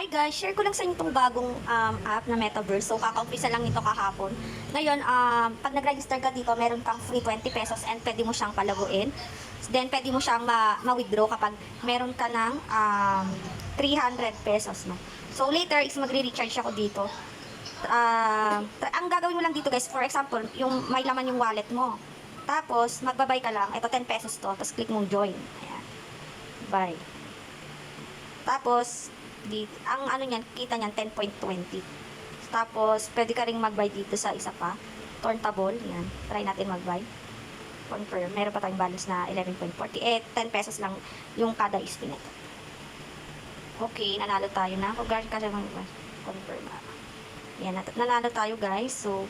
Hi guys, share ko lang sa inyo itong bagong app na Metaverse. So, kaka-umpisa lang nito kahapon. Ngayon, pag nag-register ka dito, meron kang free 20 pesos and pwede mo siyang palaguin. Then, pwede mo siyang ma-withdraw kapag meron ka ng 300 pesos. No? So, later is magre-recharge ako dito. Ang gagawin mo lang dito guys, for example, yung may laman yung wallet mo. Tapos, magbabay ka lang. Ito, 10 pesos to. Tapos, click mong join. Ayan. Buy. Tapos, ang ano niyan, kita niyan, 10.20. Tapos, pwede ka ring mag-buy dito sa isa pa. Turntable, yan. Try natin mag-buy. Confirm. Meron pa tayong balance na 11.48. 10 pesos lang yung kada spin ito. Okay, nanalo tayo na. Congratulations mag-buy. Confirm. Yan, nanalo tayo guys. So,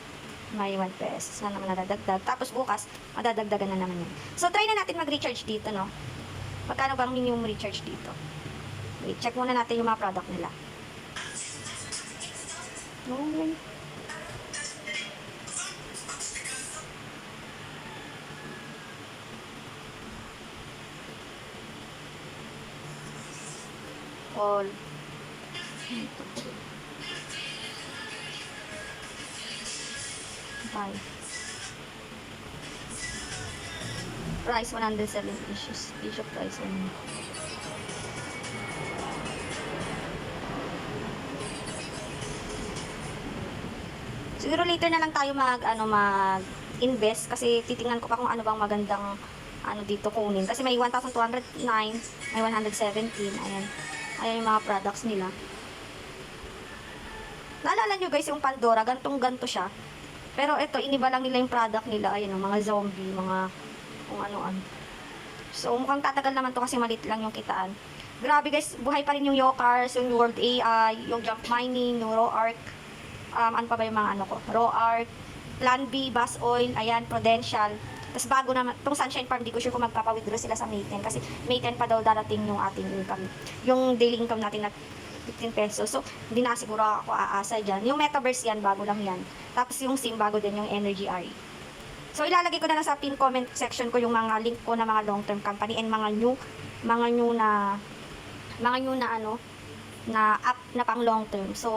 may 1 pesos na naman nadadagdag. Tapos bukas, madadagdagan na naman yan. So, try na natin mag-recharge dito, no? Magkano bang minimum recharge dito? Wait, check muna natin yung mga product nila. Okay. All. Bye. Price 107 issues. Issue price 1. Siguro later na lang tayo mag-invest kasi titingnan ko pa kung ano bang magandang dito kunin. Kasi may 1,209, may 117, ayan. Ayan yung mga products nila. Naalala nyo guys yung Pandora, gantong-ganto siya. Pero ito, iniba lang nila yung product nila. Ayan, mga zombie, mga kung ano-ano. So, mukhang tatagal naman to kasi maliit lang yung kitaan. Grabe guys, buhay pa rin yung Yokars, yung World AI, yung Jump Mining, yung Raw Arc. Ano pa ba yung mga Raw Arc, Plan B, Bus Oil, ayan, Prudential. Tapos bago naman, itong Sunshine Farm, di ko sure kung magpapa-withdraw sila sa May 10 kasi May 10 pa daw darating yung ating income. Yung daily income natin na 15 pesos. So, hindi na siguro ako aasa dyan. Yung Metaverse yan, bago lang yan. Tapos yung SIM, bago din yung Energy RE. So, ilalagay ko na lang sa pin comment section ko yung mga link ko na mga long-term company and mga new na app na pang long-term. So,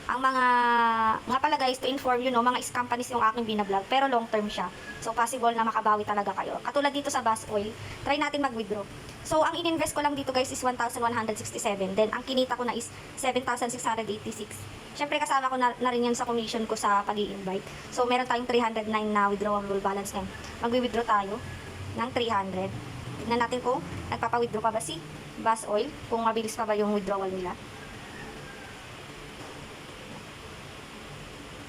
ang nga pala guys, to inform you, no, mga companies yung aking binablog, pero long term siya. So, possible na makabawi talaga kayo. Katulad dito sa Bus Oil, try natin mag-withdraw. So, ang in-invest ko lang dito guys is 1,167. Then, ang kinita ko na is 7,686. Syempre, kasama ko na rin yan sa commission ko sa pag-i-invite. So, meron tayong 309 na withdrawable balance ngayon. Mag-withdraw tayo ng 300. Tignan natin kung nagpapa-withdraw pa ba si Bus Oil, kung mabilis pa ba yung withdrawal nila.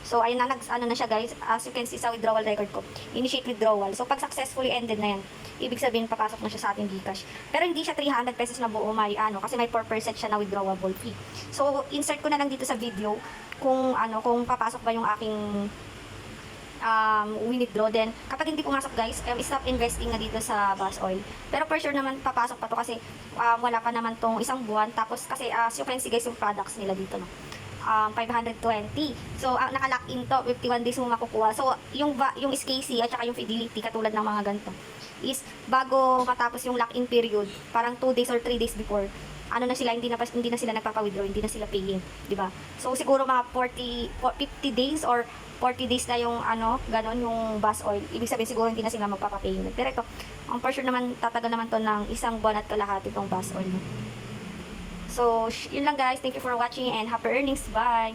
So, ayun na, na siya guys. As you can see sa withdrawal record ko, initiate withdrawal. So, pag successfully ended na yan, ibig sabihin, papasok na siya sa ating Gcash. Pero hindi siya 300 pesos na buo, kasi may 4% siya na withdrawable fee. So, insert ko na lang dito sa video kung papasok ba yung aking withdraw. Then, kapag hindi pumasok guys, stop investing na dito sa Bus Oil. Pero for sure naman, papasok pa to kasi wala pa naman tong isang buwan. Tapos, kasi as you can see guys, yung products nila dito, no? 520. So, naka-lock in to, 51 days mo makukuha. So, yung SKC at saka yung Fidelity, katulad ng mga ganito, is bago matapos yung lock-in period, parang 2 days or 3 days before, hindi na sila nagpapa-withdraw, hindi na sila paying, di ba? So, siguro mga 50 days or 40 days na yung ganon yung Bus Oil. Ibig sabihin siguro hindi na sila magpapa-payment. Pero ito, ang for sure naman, tatagal naman to ng isang buwan at kalahati itong Bus Oil. So, yun lang guys. Thank you for watching and happy earnings. Bye!